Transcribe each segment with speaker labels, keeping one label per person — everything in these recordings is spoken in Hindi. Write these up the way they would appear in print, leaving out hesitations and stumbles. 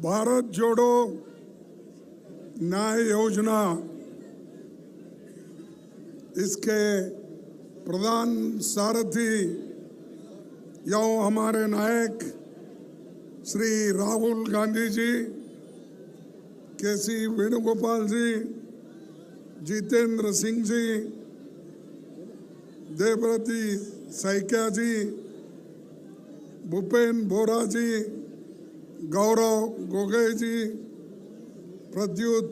Speaker 1: भारत जोड़ो न्याय योजना, इसके प्रधान सारथी यो हमारे नायक श्री राहुल गांधी जी, केसी वेणुगोपाल जी, जितेंद्र सिंह जी, देवव्रती सैकिया जी, भूपेन बोरा जी, गौरव गोगोई जी, प्रद्युत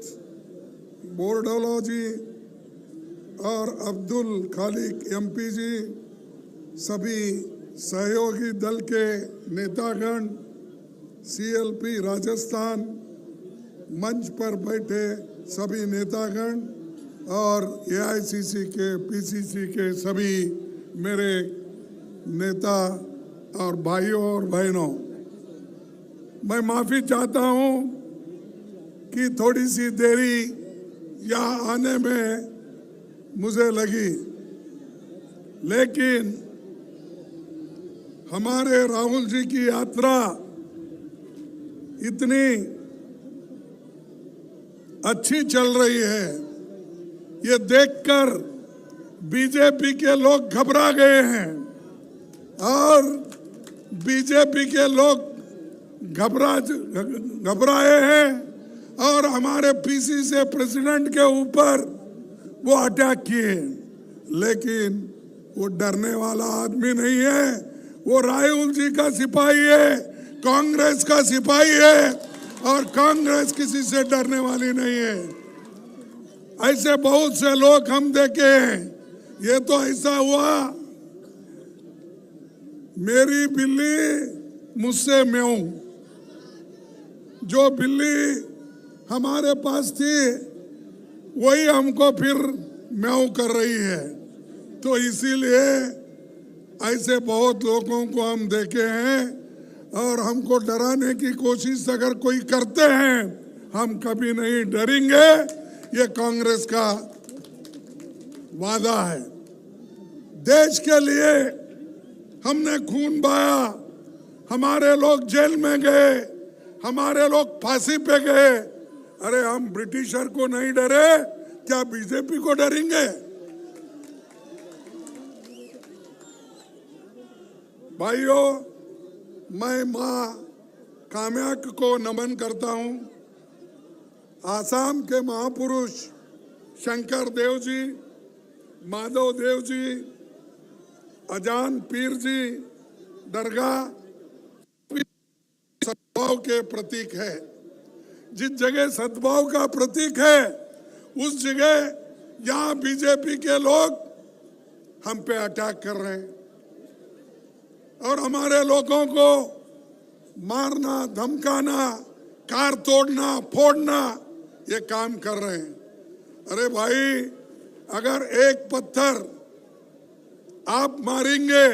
Speaker 1: बोरडोलो जी और अब्दुल खालिक एमपी जी, सभी सहयोगी दल के नेतागण, सीएलपी राजस्थान, मंच पर बैठे सभी नेतागण और एआईसीसी के, पीसीसी के सभी मेरे नेता और भाइयों और बहनों, मैं माफ़ी चाहता हूं कि थोड़ी सी देरी यहाँ आने में मुझे लगी, लेकिन हमारे राहुल जी की यात्रा इतनी अच्छी चल रही है, ये देखकर बीजेपी के लोग घबरा गए हैं और बीजेपी के लोग घबराए हैं और हमारे पीसी से प्रेसिडेंट के ऊपर वो अटैक किए, लेकिन वो डरने वाला आदमी नहीं है। वो राहुल जी का सिपाही है, कांग्रेस का सिपाही है और कांग्रेस किसी से डरने वाली नहीं है। ऐसे बहुत से लोग हम देखे हैं। ये तो ऐसा हुआ, मेरी बिल्ली मुझसे म्याऊं, जो बिल्ली हमारे पास थी वही हमको फिर म्याऊं कर रही है। तो इसीलिए ऐसे बहुत लोगों को हम देखे हैं और हमको डराने की कोशिश अगर कोई करते हैं, हम कभी नहीं डरेंगे। ये कांग्रेस का वादा है। देश के लिए हमने खून बहाया, हमारे लोग जेल में गए, हमारे लोग फांसी पे गए। अरे हम ब्रिटिशर को नहीं डरे, क्या बीजेपी को डरेंगे? भाइयों, मैं मां कामाख्या को नमन करता हूं। आसाम के महापुरुष शंकर देव जी, माधव देव जी, अजान पीर जी दरगाह सद्भाव के प्रतीक है। जिस जगह सद्भाव का प्रतीक है उस जगह यहाँ बीजेपी के लोग हम पे अटैक कर रहे हैं और हमारे लोगों को मारना, धमकाना, कार तोड़ना, फोड़ना, ये काम कर रहे हैं। अरे भाई, अगर एक पत्थर आप मारेंगे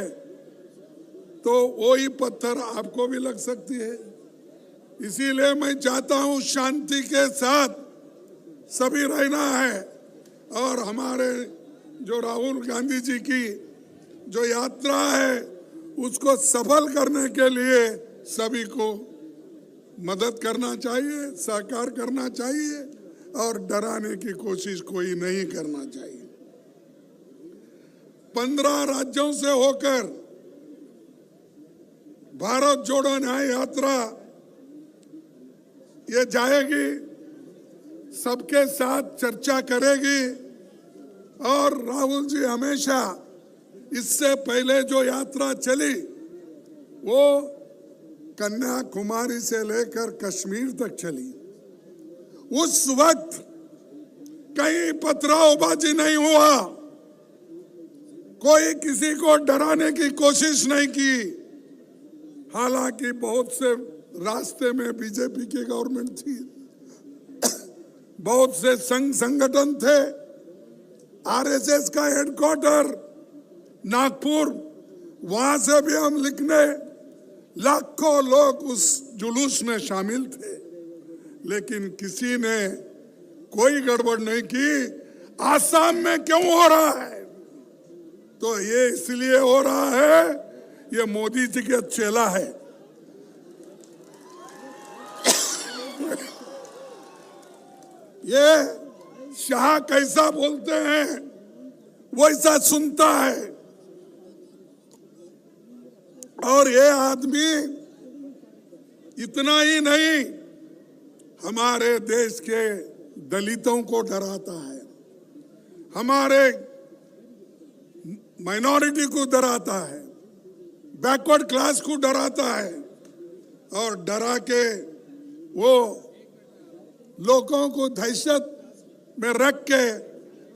Speaker 1: तो वही पत्थर आपको भी लग सकती है। इसीलिए मैं चाहता हूं शांति के साथ सभी रहना है और हमारे जो राहुल गांधी जी की जो यात्रा है उसको सफल करने के लिए सभी को मदद करना चाहिए, सहकार करना चाहिए और डराने की कोशिश कोई नहीं करना चाहिए। 15 राज्यों से होकर भारत जोड़ो न्याय यात्रा ये जाएगी, सबके साथ चर्चा करेगी और राहुल जी हमेशा इससे पहले जो यात्रा चली वो कन्याकुमारी से लेकर कश्मीर तक चली। उस वक्त कहीं पथरावबाजी नहीं हुआ, कोई किसी को डराने की कोशिश नहीं की। हालांकि बहुत से रास्ते में बीजेपी की गवर्नमेंट थी, बहुत से संघ संगठन थे, आरएसएस का हेडक्वार्टर नागपुर, वहां से भी हम लिखने लाखों लोग उस जुलूस में शामिल थे। लेकिन किसी ने कोई गड़बड़ नहीं की। आसाम में क्यों हो रहा है? तो ये इसलिए हो रहा है, ये मोदी जी का चेला है। ये शाह कैसा बोलते हैं वैसा सुनता है। और ये आदमी इतना ही नहीं, हमारे देश के दलितों को डराता है, हमारे माइनॉरिटी को डराता है, बैकवर्ड क्लास को डराता है, और डरा के वो लोगों को दहशत में रख के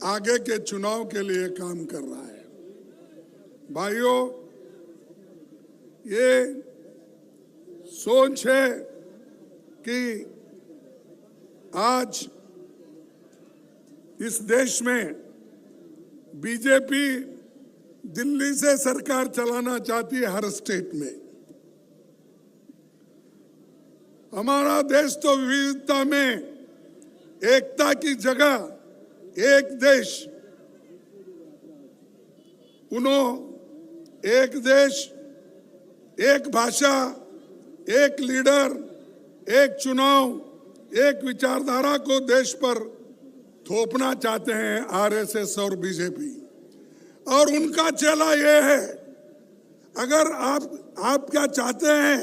Speaker 1: आगे के चुनाव के लिए काम कर रहा है। भाइयों, ये सोच है कि आज इस देश में बीजेपी दिल्ली से सरकार चलाना चाहती है हर स्टेट में। हमारा देश तो विविधता में एकता की जगह एक देश, एक देश, एक भाषा, एक लीडर, एक चुनाव, एक विचारधारा को देश पर थोपना चाहते हैं आरएसएस और बीजेपी। और उनका चेला ये है, अगर आप क्या चाहते हैं,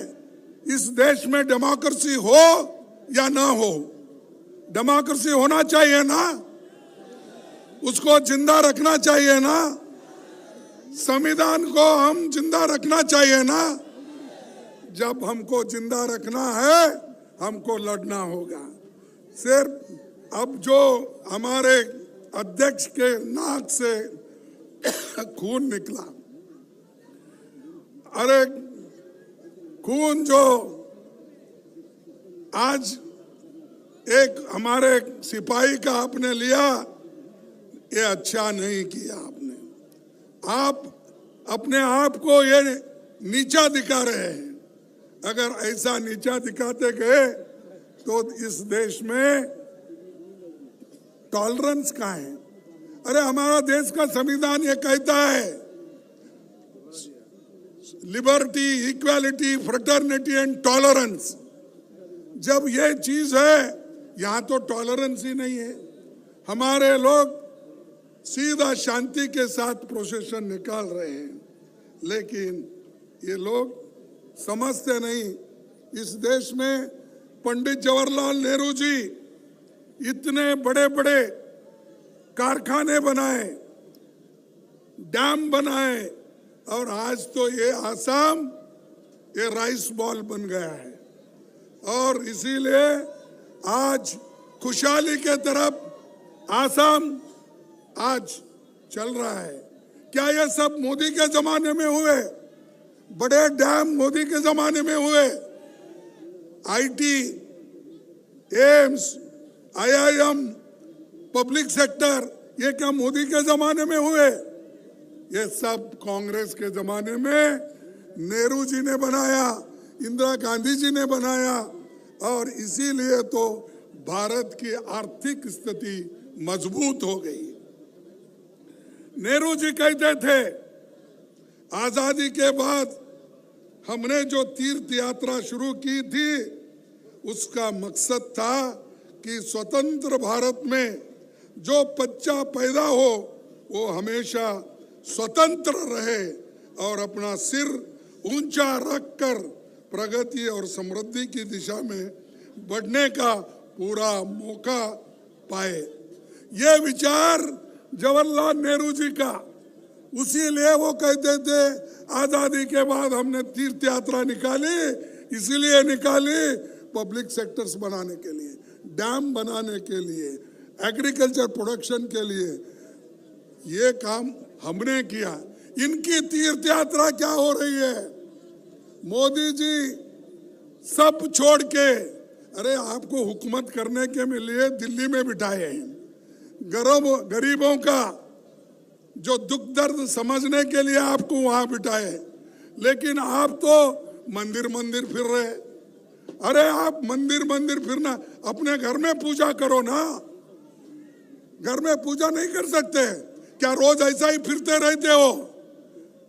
Speaker 1: इस देश में डेमोक्रेसी हो या ना हो? डेमोक्रेसी होना चाहिए ना, उसको जिंदा रखना चाहिए ना, संविधान को हम जिंदा रखना चाहिए ना। जब हमको जिंदा रखना है, हमको लड़ना होगा। सिर्फ अब जो हमारे अध्यक्ष के नाक से खून निकला, अरे खून जो आज एक हमारे सिपाही का आपने लिया, ये अच्छा नहीं किया आपने। आप अपने आप को ये नीचा दिखा रहे हैं। अगर ऐसा नीचा दिखाते गए तो इस देश में टॉलरेंस कहाँ है? अरे हमारा देश का संविधान ये कहता है, liberty, equality, fraternity and tolerance. जब ये चीज है, यहाँ तो टॉलरेंस ही नहीं है। हमारे लोग सीधा शांति के साथ प्रोसेशन निकाल रहे हैं, लेकिन ये लोग समझते नहीं। इस देश में पंडित जवाहरलाल नेहरू जी इतने बड़े बड़े कारखाने बनाए, डैम बनाए, और आज तो ये आसाम ये राइस बॉल बन गया है। और इसीलिए आज खुशहाली के तरफ आसाम आज चल रहा है। क्या ये सब मोदी के जमाने में हुए? बड़े डैम मोदी के जमाने में हुए। IT, AIIMS, IIM, public sector, ये क्या मोदी के जमाने में हुए? ये सब कांग्रेस के जमाने में नेहरू जी ने बनाया, इंदिरा गांधी जी ने बनाया। और इसीलिए तो भारत की आर्थिक स्थिति मजबूत हो गई। नेहरू जी कहते थे, आजादी के बाद हमने जो तीर्थ यात्रा शुरू की थी, उसका मकसद था कि स्वतंत्र भारत में जो बच्चा पैदा हो वो हमेशा स्वतंत्र रहे और अपना सिर ऊंचा रखकर प्रगति और समृद्धि की दिशा में बढ़ने का पूरा मौका पाए। ये विचार जवाहरलाल नेहरू जी का, उसीलिए वो कहते थे आजादी के बाद हमने तीर्थ यात्रा निकाली, इसीलिए निकाली पब्लिक सेक्टर्स बनाने के लिए, डैम बनाने के लिए, एग्रीकल्चर प्रोडक्शन के लिए। ये काम हमने किया। इनकी तीर्थ यात्रा क्या हो रही है? मोदी जी सब छोड़ के, अरे आपको हुकूमत करने के लिए दिल्ली में बिठाए हैं, गरीबों का जो दुख दर्द समझने के लिए आपको वहां बिठाए, लेकिन आप तो मंदिर मंदिर फिर रहे। अरे आप मंदिर मंदिर फिरना, अपने घर में पूजा करो ना। घर में पूजा नहीं कर सकते क्या? रोज ऐसा ही फिरते रहते हो?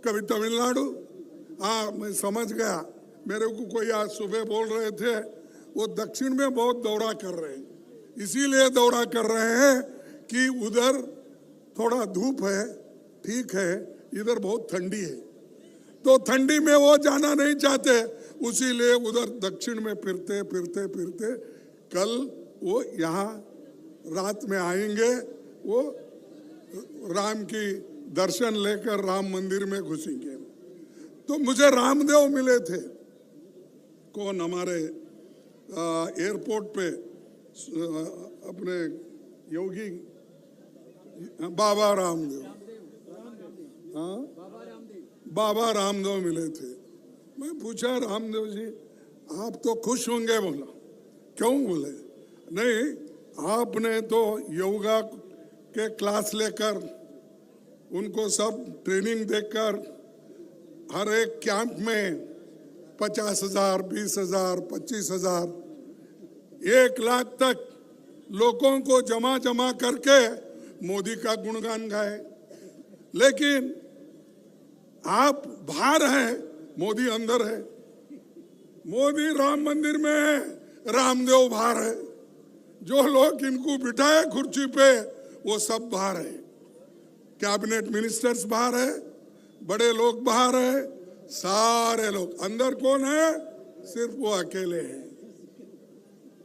Speaker 1: कभी तमिलनाडु, हाँ मैं समझ गया। मेरे को कोई आज सुबह बोल रहे थे वो दक्षिण में बहुत दौरा कर रहे हैं, इसीलिए दौरा कर रहे हैं कि उधर थोड़ा धूप है, ठीक है, इधर बहुत ठंडी है, तो ठंडी में वो जाना नहीं चाहते, उसीलिए उधर दक्षिण में फिरते फिरते फिरते कल वो यहाँ रात में आएंगे, वो राम की दर्शन लेकर राम मंदिर में घुसेंगे। तो मुझे रामदेव मिले थे, कौन हमारे एयरपोर्ट पे अपने योगी बाबा रामदेव, हाँ बाबा रामदेव मिले थे। मैं पूछा रामदेव जी आप तो खुश होंगे? बोला क्यों? बोले नहीं, आपने तो योगा के क्लास लेकर उनको सब ट्रेनिंग देकर हर एक कैंप में 50,000, 20,000, 25,000, 1,00,000 तक लोगों को जमा करके मोदी का गुणगान गाए। लेकिन आप बाहर हैं, मोदी अंदर है। मोदी राम मंदिर में है, रामदेव बाहर है। जो लोग इनको बिठाए कुर्सी पे वो सब बाहर है। कैबिनेट मिनिस्टर्स बाहर है, बड़े लोग बाहर है, सारे लोग अंदर। कौन है? सिर्फ वो अकेले हैं।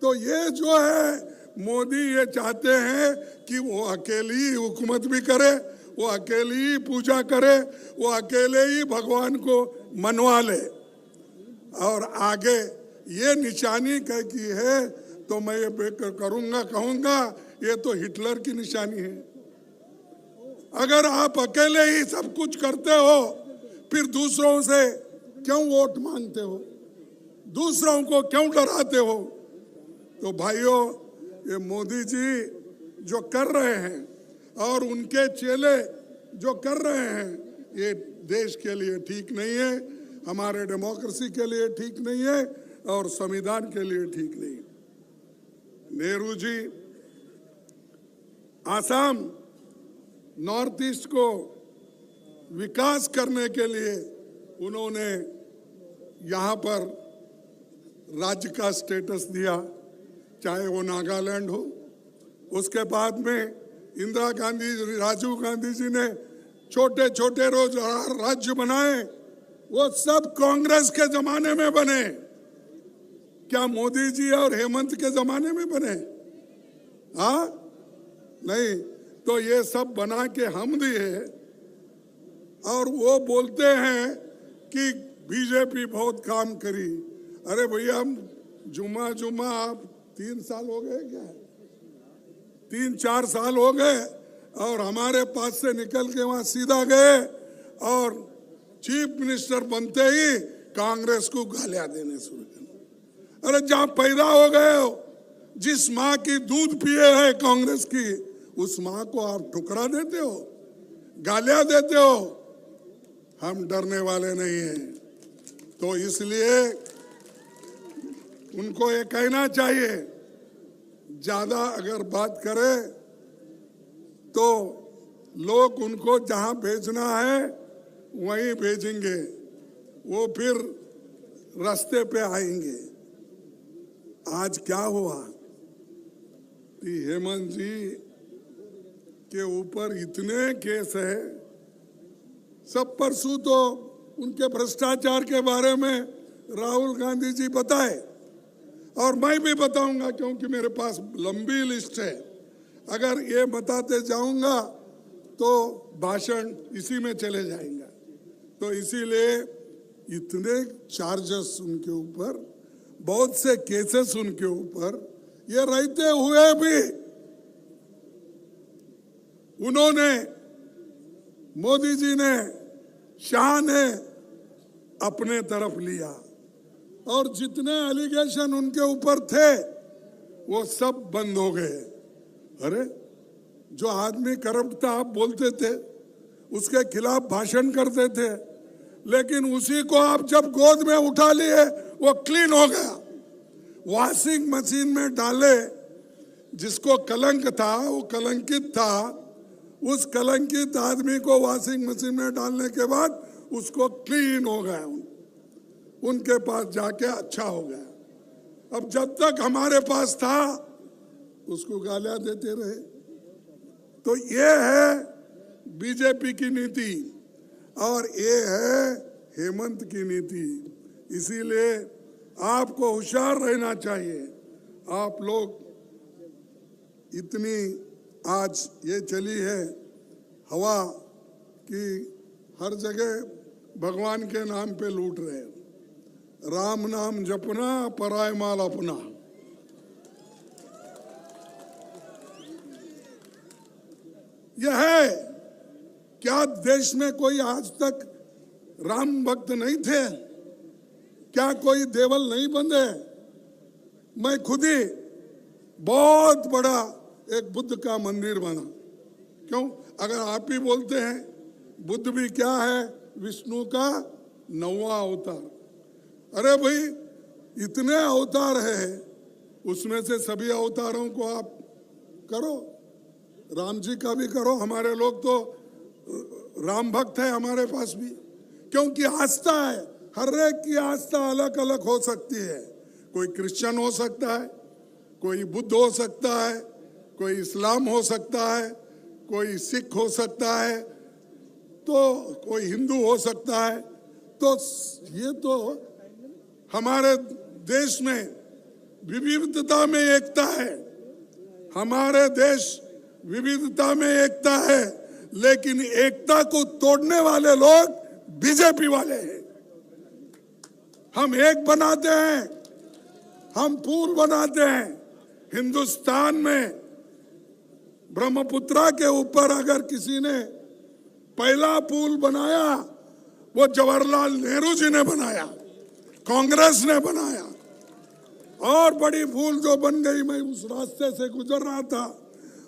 Speaker 1: तो ये जो है मोदी ये चाहते हैं कि वो अकेली ही हुकूमत भी करे, वो अकेली ही पूजा करे, वो अकेले ही भगवान को मनवा ले। और आगे ये निशानी कह की है तो मैं ये करूंगा, कहूंगा ये तो हिटलर की निशानी है। अगर आप अकेले ही सब कुछ करते हो फिर दूसरों से क्यों वोट मांगते हो? दूसरों को क्यों डराते हो? तो भाइयों, ये मोदी जी जो कर रहे हैं और उनके चेले जो कर रहे हैं, ये देश के लिए ठीक नहीं है, हमारे डेमोक्रेसी के लिए ठीक नहीं है और संविधान के लिए ठीक नहीं। नेहरू जी आसाम नॉर्थ ईस्ट को विकास करने के लिए उन्होंने यहाँ पर राज्य का स्टेटस दिया, चाहे वो नागालैंड हो। उसके बाद में इंदिरा गांधी, राजीव गांधी जी ने छोटे छोटे राज्य बनाए, वो सब कांग्रेस के जमाने में बने। क्या मोदी जी और हेमंत के जमाने में बने? हाँ नहीं, तो ये सब बना के हम दिए। और वो बोलते हैं कि बीजेपी बहुत काम करी। अरे भैया, हम जुमा आप 3 साल हो गए क्या? 3-4 साल हो गए और हमारे पास से निकल के वहां सीधा गए और चीफ मिनिस्टर बनते ही कांग्रेस को गालियां देने शुरू कर। अरे जहां पैदा हो गए हो, जिस माँ की दूध पिए है कांग्रेस की, उस माँ को आप ठुकरा देते हो, गालियां देते हो। हम डरने वाले नहीं हैं। तो इसलिए उनको ये कहना चाहिए, ज्यादा अगर बात करे तो लोग उनको जहां भेजना है वहीं भेजेंगे, वो फिर रास्ते पे आएंगे। आज क्या हुआ कि हेमंत जी के ऊपर इतने केस है। सब परसों तो उनके भ्रष्टाचार के बारे में राहुल गांधी जी बताए और मैं भी बताऊंगा, क्योंकि मेरे पास लंबी लिस्ट है। अगर ये बताते जाऊंगा तो भाषण इसी में चले जाएंगे। तो इसीलिए इतने चार्जेस उनके ऊपर, बहुत से केसेस उनके ऊपर, ये रहते हुए भी उन्होंने, मोदी जी ने, शाह ने अपने तरफ लिया और जितने एलिगेशन उनके ऊपर थे वो सब बंद हो गए। अरे जो आदमी करप्ट था आप बोलते थे, उसके खिलाफ भाषण करते थे, लेकिन उसी को आप जब गोद में उठा लिए वो क्लीन हो गया। वॉशिंग मशीन में डाले, जिसको कलंक था, वो कलंकित था, उस कलंकित आदमी को वॉशिंग मशीन में डालने के बाद उसको क्लीन हो गया, उनके पास जाके अच्छा हो गया। अब जब तक हमारे पास था उसको गालियां देते रहे। तो ये है बीजेपी की नीति और ये है हेमंत की नीति। इसीलिए आपको होशियार रहना चाहिए। आप लोग इतनी आज ये चली है हवा कि हर जगह भगवान के नाम पे लूट रहे हैं। राम नाम जपना, पराय माल अपना। यह है क्या देश में कोई आज तक राम भक्त नहीं थे? क्या कोई देवल नहीं बंधे? मैं खुद ही बहुत बड़ा एक बुद्ध का मंदिर बना। क्यों? अगर आप ही बोलते हैं बुद्ध भी क्या है? विष्णु का 9वां अवतार। अरे भाई, इतने अवतार है, उसमें से सभी अवतारों को आप करो। राम जी का भी करो। हमारे लोग तो राम भक्त है हमारे पास भी, क्योंकि आस्था है। हर एक की आस्था अलग अलग हो सकती है। कोई क्रिश्चियन हो सकता है, कोई बुद्ध हो सकता है, कोई इस्लाम हो सकता है, कोई सिख हो सकता है, तो कोई हिंदू हो सकता है। तो ये तो हमारे देश में विविधता में एकता है। हमारे देश विविधता में एकता है, लेकिन एकता को तोड़ने वाले लोग बीजेपी वाले हैं। हम एक बनाते हैं, हम पुल बनाते हैं। हिंदुस्तान में ब्रह्मपुत्रा के ऊपर अगर किसी ने पहला पुल बनाया, वो जवाहरलाल नेहरू जी ने बनाया, कांग्रेस ने बनाया। और बड़ी पुल जो बन गई, मैं उस रास्ते से गुजर रहा था,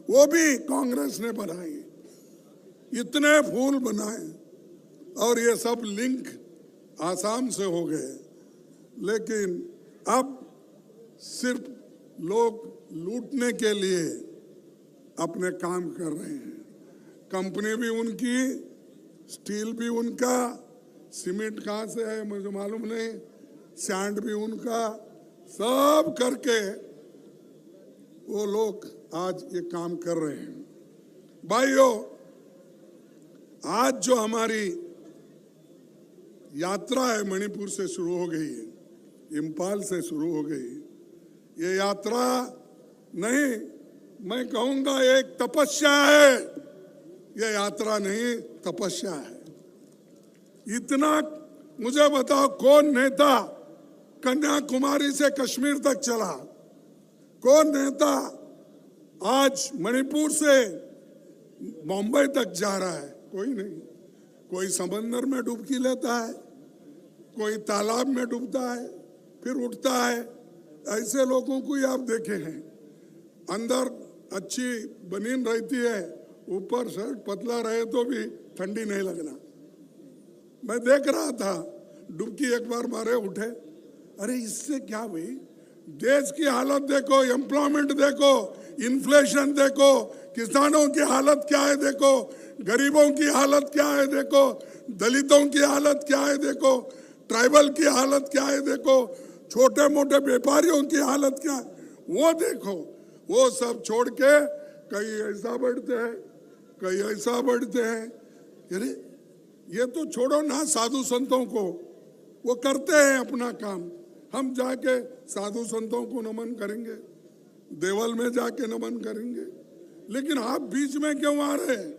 Speaker 1: वो भी कांग्रेस ने बनाई। इतने पुल बनाए और ये सब लिंक आसाम से हो गए। लेकिन अब सिर्फ लोग लूटने के लिए अपने काम कर रहे हैं। कंपनी भी उनकी, स्टील भी उनका, सीमेंट कहाँ से है मुझे मालूम नहीं, सैंड भी उनका, सब करके वो लोग आज ये काम कर रहे हैं। भाइयों, आज जो हमारी यात्रा है मणिपुर से शुरू हो गई है, इम्फाल से शुरू हो गई। ये यात्रा नहीं, मैं कहूंगा एक तपस्या है। ये यात्रा नहीं, तपस्या है। इतना मुझे बताओ, कौन नेता कन्याकुमारी से कश्मीर तक चला? कौन नेता आज मणिपुर से बॉम्बे तक जा रहा है? कोई नहीं। कोई समंदर में डुबकी लेता है, कोई तालाब में डूबता है, फिर उठता है। ऐसे लोगों को ही आप देखे हैं। अंदर अच्छी बनीन रहती है, ऊपर शर्ट पतला रहे तो भी ठंडी नहीं लगना। मैं देख रहा था, डुबकी एक बार मारे, उठे। अरे इससे क्या भाई? देश की हालत देखो, एम्प्लॉयमेंट देखो, इन्फ्लेशन देखो, किसानों की हालत क्या है देखो, गरीबों की हालत क्या है देखो, दलितों की हालत क्या है देखो, ट्राइबल की हालत क्या है देखो, छोटे मोटे व्यापारियों की हालत क्या है वो देखो। वो सब छोड़ के कहीं ऐसा बढ़ते हैं, कहीं ऐसा बढ़ते हैं। अरे ये तो छोड़ो ना साधु संतों को, वो करते हैं अपना काम। हम जाके साधु संतों को नमन करेंगे, देवल में जाके नमन करेंगे, लेकिन आप बीच में क्यों आ रहे हैं?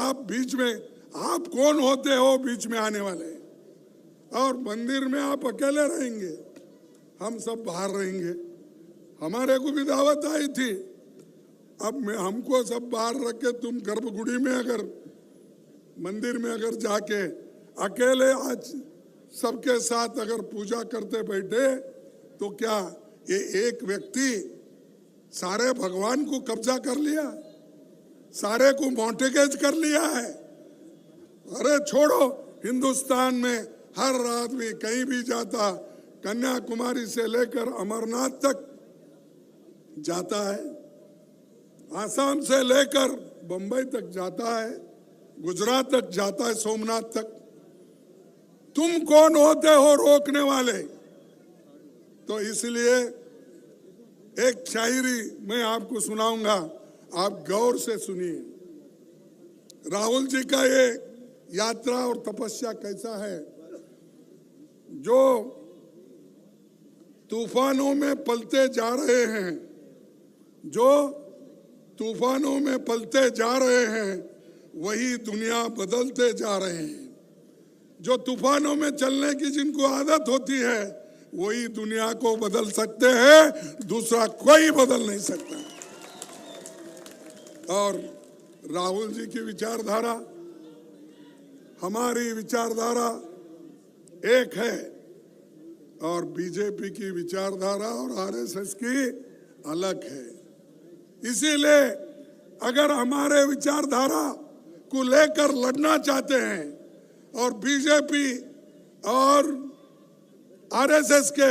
Speaker 1: आप बीच में, आप कौन होते हो बीच में आने वाले? और मंदिर में आप अकेले रहेंगे, हम सब बाहर रहेंगे। हमारे को भी दावत आई थी, अब मैं हमको सब बाहर रख के तुम गर्भगुड़ी में अगर मंदिर में अगर जाके अकेले आज सबके साथ अगर पूजा करते बैठे तो क्या ये एक व्यक्ति सारे भगवान को कब्जा कर लिया, सारे को मॉर्टगेज कर लिया है? अरे छोड़ो, हिंदुस्तान में हर आदमी कहीं भी जाता कन्याकुमारी से लेकर अमरनाथ तक जाता है, आसाम से लेकर बंबई तक जाता है, गुजरात तक जाता है, सोमनाथ तक। तुम कौन होते हो रोकने वाले? तो इसलिए एक शायरी मैं आपको सुनाऊंगा, आप गौर से सुनिए। राहुल जी का ये यात्रा और तपस्या कैसा है। जो तूफानों में पलते जा रहे हैं, जो तूफानों में पलते जा रहे हैं, वही दुनिया बदलते जा रहे हैं। जो तूफानों में चलने की जिनको आदत होती है, वही दुनिया को बदल सकते हैं, दूसरा कोई बदल नहीं सकता। और राहुल जी की विचारधारा, हमारी विचारधारा एक है, और बीजेपी की विचारधारा और आरएसएस की अलग है। इसीलिए अगर हमारे विचारधारा को लेकर लड़ना चाहते हैं और बीजेपी और आरएसएस के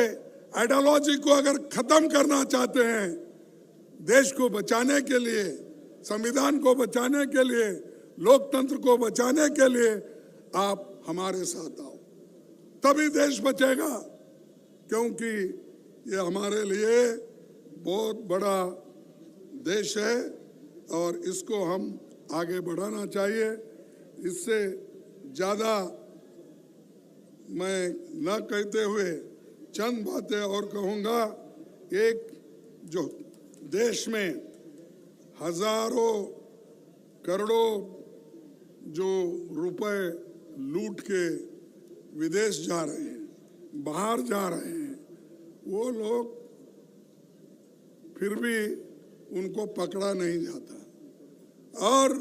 Speaker 1: आइडियोलॉजी को अगर खत्म करना चाहते हैं, देश को बचाने के लिए, संविधान को बचाने के लिए, लोकतंत्र को बचाने के लिए आप हमारे साथ आओ, तभी देश बचेगा। क्योंकि ये हमारे लिए बहुत बड़ा देश है और इसको हम आगे बढ़ाना चाहिए। इससे ज़्यादा मैं न कहते हुए चंद बातें और कहूँगा। एक, जो देश में हजारों करोड़ों जो रुपए लूट के विदेश जा रहे हैं, बाहर जा रहे हैं, वो लोग फिर भी उनको पकड़ा नहीं जाता, और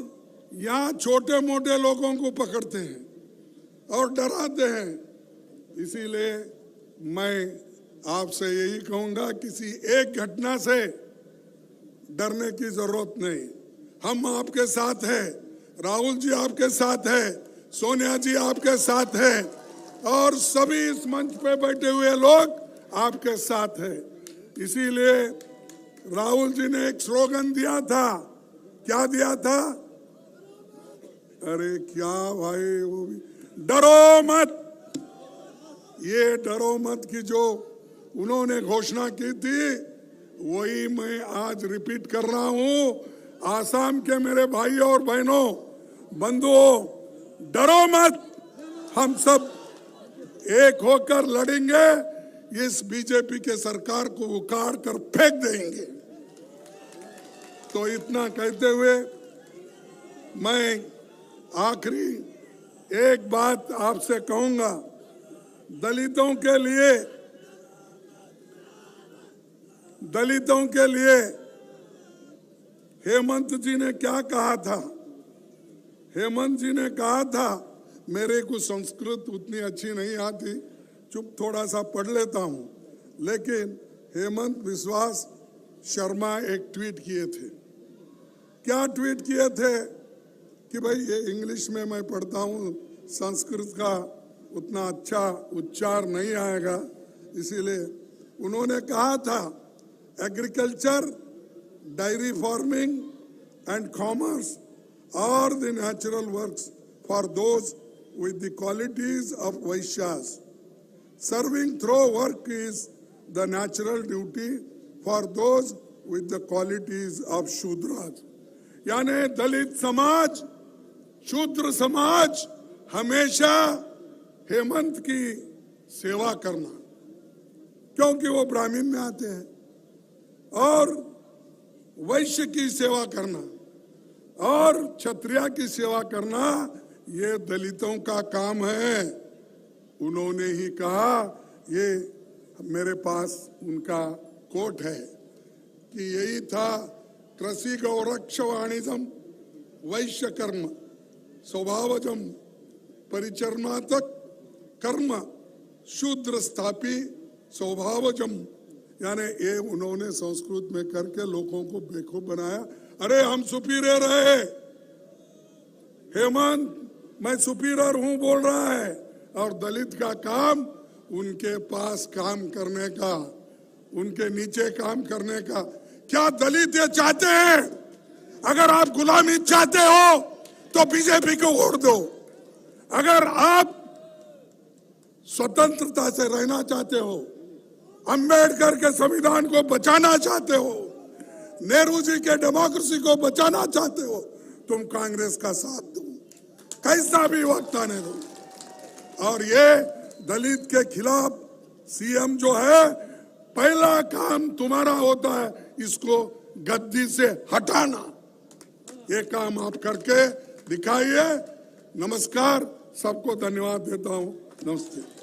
Speaker 1: यहाँ छोटे मोटे लोगों को पकड़ते हैं और डराते हैं। इसीलिए मैं आपसे यही कहूँगा, किसी एक घटना से डरने की जरूरत नहीं। हम आपके साथ हैं, राहुल जी आपके साथ है, सोनिया जी आपके साथ है, और सभी इस मंच पे बैठे हुए लोग आपके साथ है। इसीलिए राहुल जी ने एक स्लोगन दिया था। क्या दिया था? अरे क्या भाई, वो भी डरो मत। ये डरो मत की जो उन्होंने घोषणा की थी, वही मैं आज रिपीट कर रहा हूं। आसाम के मेरे भाई और बहनों, बंधुओं, डरो मत। हम सब एक होकर लड़ेंगे, इस बीजेपी के सरकार को उखाड़ कर फेंक देंगे। तो इतना कहते हुए मैं आखिरी एक बात आपसे कहूंगा। दलितों के लिए हेमंत जी ने क्या कहा था? हेमंत जी ने कहा था, मेरे को संस्कृत उतनी अच्छी नहीं आती, चुप थोड़ा सा पढ़ लेता हूं, लेकिन हेमंत विश्वास शर्मा एक ट्वीट किए थे। क्या ट्वीट किए थे? कि भाई ये इंग्लिश में मैं पढ़ता हूं, संस्कृत का उतना अच्छा उच्चार नहीं आएगा, इसीलिए उन्होंने कहा था, agriculture, dairy farming and commerce are the natural works for those with the qualities of Vaishyas. Serving through work is the natural duty for those with the qualities of Shudras. यानी दलित समाज, शूद्र समाज हमेशा हेमंत की सेवा करना, क्योंकि वो ब्राह्मण में आते हैं, और वैश्य की सेवा करना और क्षत्रिय की सेवा करना, ये दलितों का काम है। उन्होंने ही कहा, ये मेरे पास उनका कोट है कि यही था, कृषि गौरक्ष वाणिज्यम वैश्य कर्म स्वभावजम परिचरणात्मक कर्म शूद्र स्थापी स्वभावजम। यानी ये उन्होंने संस्कृत में करके लोगों को बेवकूफ बनाया। अरे हम सुपीरियर है, हेमंत मैं सुपीरियर हूं बोल रहा है, और दलित का काम उनके पास काम करने का, उनके नीचे काम करने का। क्या दलित ये चाहते हैं? अगर आप गुलामी चाहते हो तो बीजेपी को वोट दो। अगर आप स्वतंत्रता से रहना चाहते हो, अंबेडकर के संविधान को बचाना चाहते हो, नेहरू जी के डेमोक्रेसी को बचाना चाहते हो, तुम कांग्रेस का साथ दो, कैसा भी वक्त आने दो। और ये दलित के खिलाफ सीएम जो है, पहला काम तुम्हारा होता है इसको गद्दी से हटाना। ये काम आप करके दिखाइए। नमस्कार, सबको धन्यवाद देता हूं। नमस्ते।